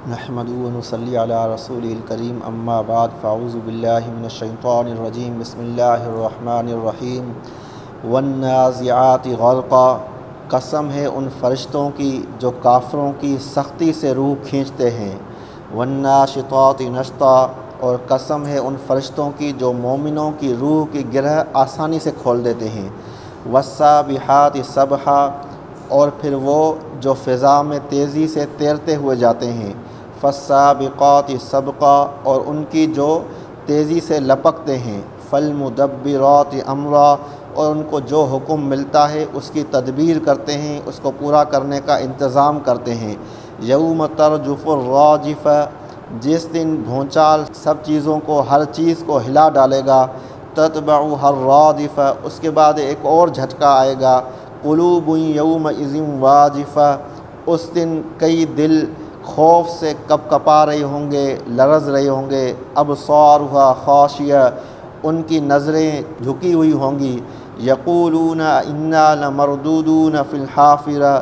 نحمدہ و نصلی علی رسولہ الکریم اما بعد فاعوذ باللہ من الشیطان الرجیم بسم اللہ الرحمن الرحیم والنازعات غرقا، قسم ہے ان فرشتوں کی جو کافروں کی سختی سے روح کھینچتے ہیں، والناشطات نشطا، اور قسم ہے ان فرشتوں کی جو مومنوں کی روح کی گرہ آسانی سے کھول دیتے ہیں، والسابحات سبحا، اور پھر وہ جو فضا میں تیزی سے تیرتے ہوئے جاتے ہیں، فالسابقات سبقا، اور ان کی جو تیزی سے لپکتے ہیں، فالمدبرات امرا، اور ان کو جو حکم ملتا ہے اس کی تدبیر کرتے ہیں، اس کو پورا کرنے کا انتظام کرتے ہیں، یوم ترجف الراجفہ، جس دن بھونچال سب چیزوں کو، ہر چیز کو ہلا ڈالے گا، تتبعها الرادفہ، اس کے بعد ایک اور جھٹکا آئے گا، قلوب یومئذ واجفہ، اس دن کئی دل خوف سے کپ کپا رہے ہوں گے، لرز رہے ہوں گے، ابصارها خاشیہ، ان کی نظریں جھکی ہوئی ہوں گی، یقولون انا لمردودون فی الحافرہ،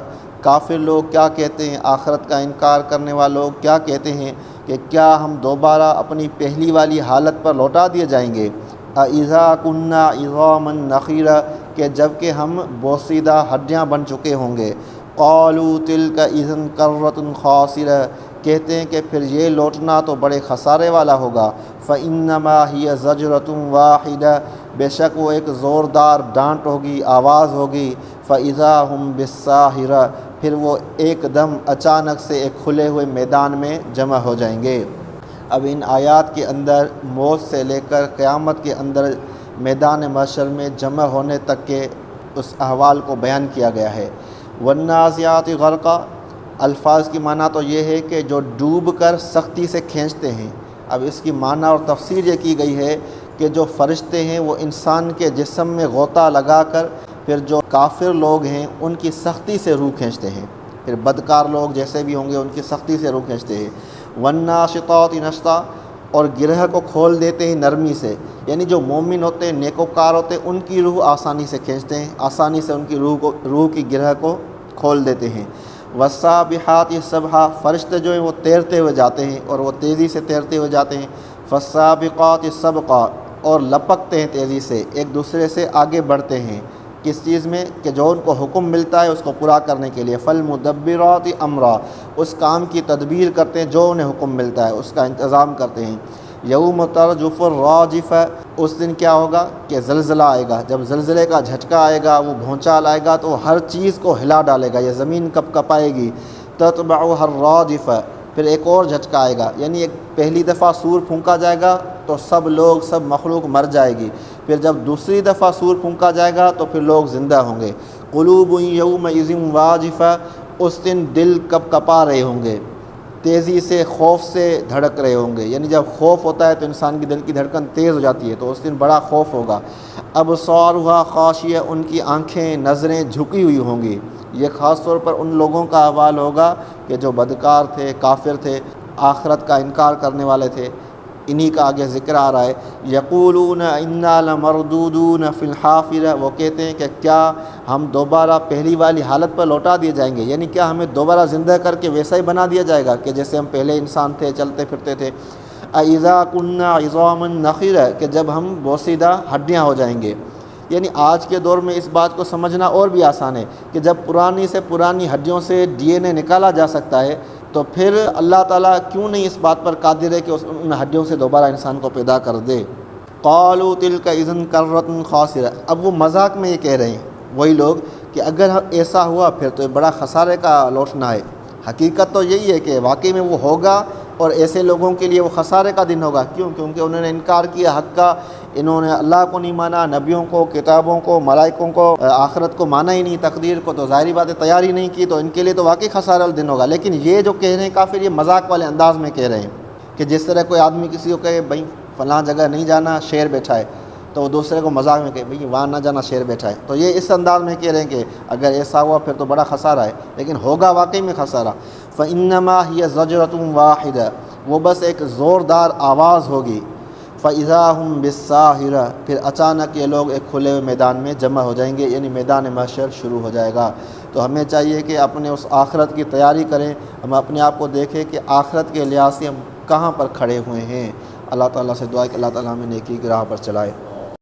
کافر لوگ کیا کہتے ہیں، آخرت کا انکار کرنے والے لوگ کیا کہتے ہیں کہ کیا ہم دوبارہ اپنی پہلی والی حالت پر لوٹا دیے جائیں گے، اذا کنا عظاما نخرہ، کہ جب کہ ہم بوسیدہ ہڈیاں بن چکے ہوں گے، قالوا تلک اذا کرۃ خاسرہ، کہتے ہیں کہ پھر یہ لوٹنا تو بڑے خسارے والا ہوگا، فانما ہی زجرۃ واحدہ، بے شک وہ ایک زوردار ڈانٹ ہوگی، آواز ہوگی، فاذا هم بالساہرہ، پھر وہ ایک دم اچانک سے ایک کھلے ہوئے میدان میں جمع ہو جائیں گے۔ اب ان آیات کے اندر موت سے لے کر قیامت کے اندر میدان محشر میں جمع ہونے تک کے اس احوال کو بیان کیا گیا ہے۔ والنازعات غرقا، الفاظ کی معنی تو یہ ہے کہ جو ڈوب کر سختی سے کھینچتے ہیں۔ اب اس کی معنی اور تفسیر یہ کی گئی ہے کہ جو فرشتے ہیں وہ انسان کے جسم میں غوطہ لگا کر پھر جو کافر لوگ ہیں ان کی سختی سے روح کھینچتے ہیں، پھر بدکار لوگ جیسے بھی ہوں گے ان کی سختی سے روح کھینچتے ہیں۔ والناشطات نشطا، اور گرہ کو کھول دیتے ہیں نرمی سے، یعنی جو مومن ہوتے ہیں، نیکوکار ہوتے ہیں، ان کی روح آسانی سے کھینچتے ہیں، آسانی سے ان کی روح کی گرہ کو کھول دیتے ہیں۔ والسابحات سبحا، فرشتے جو ہیں وہ تیرتے ہوئے جاتے ہیں اور وہ تیزی سے تیرتے ہوئے جاتے ہیں، فالسابقات سبقا، اور لپکتے ہیں تیزی سے، ایک دوسرے سے آگے بڑھتے ہیں، کس چیز میں کہ جو ان کو حکم ملتا ہے اس کو پورا کرنے کے لیے، فالمدبرات امرا، اس کام کی تدبیر کرتے ہیں جو انہیں حکم ملتا ہے اس کا انتظام کرتے ہیں۔ یوم ترجف الراجفہ، اس دن کیا ہوگا کہ زلزلہ آئے گا، جب زلزلے کا جھٹکا آئے گا، وہ بھونچال آئے گا تو ہر چیز کو ہلا ڈالے گا، یہ زمین کپ کپائے گی، تتبعها الرادفہ، پھر ایک اور جھٹکا آئے گا، یعنی ایک پہلی دفعہ سور پھونکا جائے گا تو سب لوگ، سب مخلوق مر جائے گی، پھر جب دوسری دفعہ سور پھونکا جائے گا تو پھر لوگ زندہ ہوں گے۔ قلوب یومئذ واجفہ، اس دن دل کپ کپا رہے ہوں گے، تیزی سے خوف سے دھڑک رہے ہوں گے، یعنی جب خوف ہوتا ہے تو انسان کی دل کی دھڑکن تیز ہو جاتی ہے، تو اس دن بڑا خوف ہوگا۔ ابصارها خاشیہ، ان کی آنکھیں، نظریں جھکی ہوئی ہوں گی، یہ خاص طور پر ان لوگوں کا احوال ہوگا کہ جو بدکار تھے، کافر تھے، آخرت کا انکار کرنے والے تھے، انہی کا آگے ذکر آ رہا ہے۔ یقولون انا لمردودون فی الحافرہ، وہ کہتے ہیں کہ کیا ہم دوبارہ پہلی والی حالت پر لوٹا دیے جائیں گے، یعنی کیا ہمیں دوبارہ زندہ کر کے ویسا ہی بنا دیا جائے گا کہ جیسے ہم پہلے انسان تھے، چلتے پھرتے تھے۔ اذا کنا عظاما نخرہ، کہ جب ہم بوسیدہ ہڈیاں ہو جائیں گے، یعنی آج کے دور میں اس بات کو سمجھنا اور بھی آسان ہے کہ جب پرانی سے پرانی ہڈیوں سے ڈی این اے نکالا جا سکتا ہے تو پھر اللہ تعالیٰ کیوں نہیں اس بات پر قادر ہے کہ ان ہڈیوں سے دوبارہ انسان کو پیدا کر دے۔ قالوا تلک اذا کرۃ خاسرہ، اب وہ مذاق میں یہ کہہ رہے ہیں وہی لوگ کہ اگر ایسا ہوا پھر تو بڑا خسارے کا لوٹنا ہے، حقیقت تو یہی ہے کہ واقعی میں وہ ہوگا اور ایسے لوگوں کے لیے وہ خسارے کا دن ہوگا، کیوں؟ کیونکہ انہوں نے انکار کیا حق کا، انہوں نے اللہ کو نہیں مانا، نبیوں کو، کتابوں کو، ملائکوں کو، آخرت کو مانا ہی نہیں، تقدیر کو تو ظاہری بات ہے تیار ہی نہیں کی، تو ان کے لیے تو واقعی خسارہ والا دن ہوگا۔ لیکن یہ جو کہہ رہے ہیں کافر، یہ مذاق والے انداز میں کہہ رہے ہیں کہ جس طرح کوئی آدمی کسی کو کہے بھائی فلاں جگہ نہیں جانا، شیر بیٹھا ہے، تو وہ دوسرے کو مذاق میں کہے بھائی وہاں نہ جانا، شیر بیٹھا ہے، تو یہ اس انداز میں کہہ رہے ہیں کہ اگر ایسا ہوا پھر تو بڑا خسارہ ہے، لیکن ہوگا واقعی میں خسارہ۔ فإنما هي زجرۃ واحدہ، وہ بس ایک زوردار آواز ہوگی، فإذا هم بالساہرہ، پھر اچانک یہ لوگ ایک کھلے ہوئے میدان میں جمع ہو جائیں گے، یعنی میدان محشر شروع ہو جائے گا۔ تو ہمیں چاہیے کہ اپنے اس آخرت کی تیاری کریں، ہم اپنے آپ کو دیکھیں کہ آخرت کے لحاظ سے ہم کہاں پر کھڑے ہوئے ہیں۔ اللہ تعالیٰ سے دعا ہے کہ اللہ تعالیٰ ہمیں نیکی کی راہ پر چلائے۔